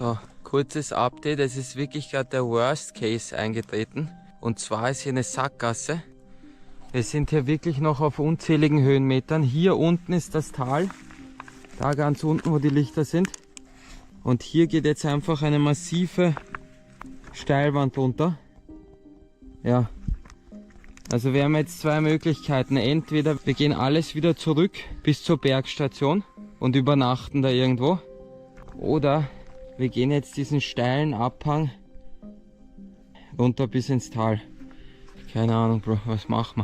So, kurzes Update, es ist wirklich gerade der Worst Case eingetreten. Und zwar ist hier eine Sackgasse. Wir sind hier wirklich noch auf unzähligen Höhenmetern. Hier unten ist das Tal. Da ganz unten, wo die Lichter sind. Und hier geht jetzt einfach eine massive Steilwand runter. Ja. Also wir haben jetzt zwei Möglichkeiten. Entweder wir gehen alles wieder zurück bis zur Bergstation und übernachten da irgendwo. Oder wir gehen jetzt diesen steilen Abhang runter bis ins Tal. Keine Ahnung, Bro, was machen wir?